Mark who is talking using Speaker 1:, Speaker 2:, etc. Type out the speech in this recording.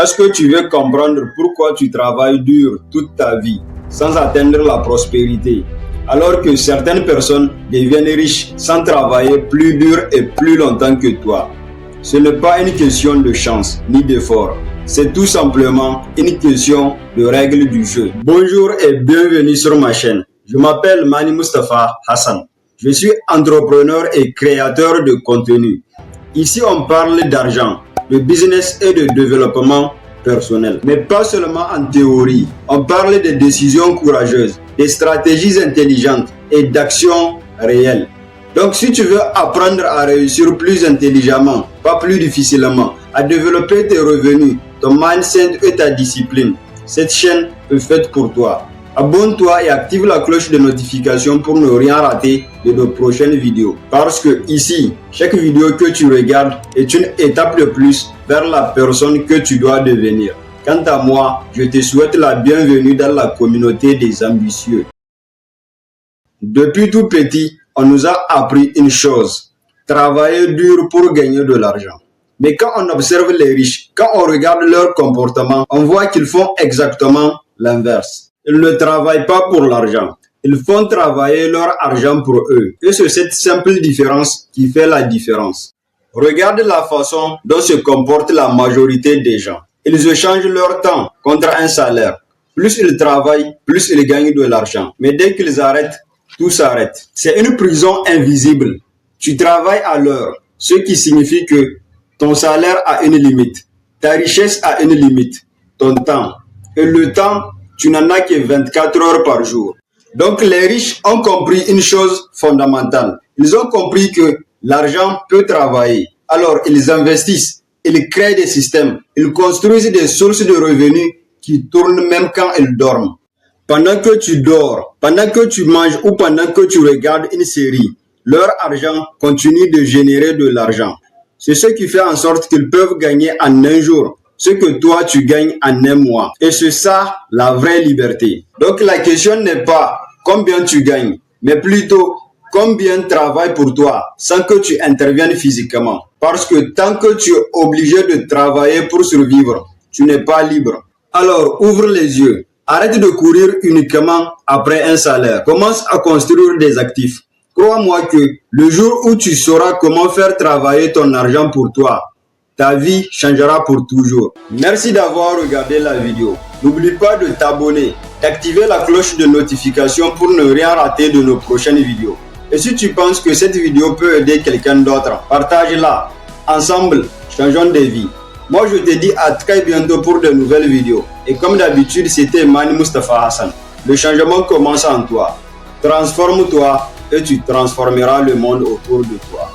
Speaker 1: Est-ce que tu veux comprendre pourquoi tu travailles dur toute ta vie sans atteindre la prospérité, alors que certaines personnes deviennent riches sans travailler plus dur et plus longtemps que toi? Ce n'est pas une question de chance ni d'effort. C'est tout simplement une question de règles du jeu. Bonjour et bienvenue sur ma chaîne. Je m'appelle Mani Mustafa Hassan. Je suis entrepreneur et créateur de contenu. Ici, on parle d'argent, de business et de développement personnel. Mais pas seulement en théorie. On parle de décisions courageuses, de stratégies intelligentes et d'actions réelles. Donc, si tu veux apprendre à réussir plus intelligemment, pas plus difficilement, à développer tes revenus, ton mindset et ta discipline, cette chaîne est faite pour toi. Abonne-toi et active la cloche de notification pour ne rien rater de nos prochaines vidéos. Parce que ici, chaque vidéo que tu regardes est une étape de plus vers la personne que tu dois devenir. Quant à moi, je te souhaite la bienvenue dans la communauté des ambitieux. Depuis tout petit, on nous a appris une chose: travailler dur pour gagner de l'argent. Mais quand on observe les riches, quand on regarde leur comportement, on voit qu'ils font exactement l'inverse. Ils ne travaillent pas pour l'argent. Ils font travailler leur argent pour eux. Et c'est cette simple différence qui fait la différence. Regarde la façon dont se comporte la majorité des gens. Ils échangent leur temps contre un salaire. Plus ils travaillent, plus ils gagnent de l'argent. Mais dès qu'ils arrêtent, tout s'arrête. C'est une prison invisible. Tu travailles à l'heure, ce qui signifie que ton salaire a une limite. Ta richesse a une limite. Ton temps. Et le temps, tu n'en as que 24 heures par jour. Donc les riches ont compris une chose fondamentale. Ils ont compris que l'argent peut travailler. Alors ils investissent, ils créent des systèmes, ils construisent des sources de revenus qui tournent même quand ils dorment. Pendant que tu dors, pendant que tu manges ou pendant que tu regardes une série, leur argent continue de générer de l'argent. C'est ce qui fait en sorte qu'ils peuvent gagner en un jour ce que toi tu gagnes en un mois. Et c'est ça la vraie liberté. Donc la question n'est pas combien tu gagnes, mais plutôt combien travaille pour toi sans que tu interviennes physiquement. Parce que tant que tu es obligé de travailler pour survivre, tu n'es pas libre. Alors ouvre les yeux. Arrête de courir uniquement après un salaire. Commence à construire des actifs. Crois-moi que le jour où tu sauras comment faire travailler ton argent pour toi, ta vie changera pour toujours. Merci d'avoir regardé la vidéo. N'oublie pas de t'abonner, d'activer la cloche de notification pour ne rien rater de nos prochaines vidéos. Et si tu penses que cette vidéo peut aider quelqu'un d'autre, partage-la. Ensemble, changeons des vies. Moi, je te dis à très bientôt pour de nouvelles vidéos. Et comme d'habitude, c'était Mani Mustafa Hassan. Le changement commence en toi. Transforme-toi et tu transformeras le monde autour de toi.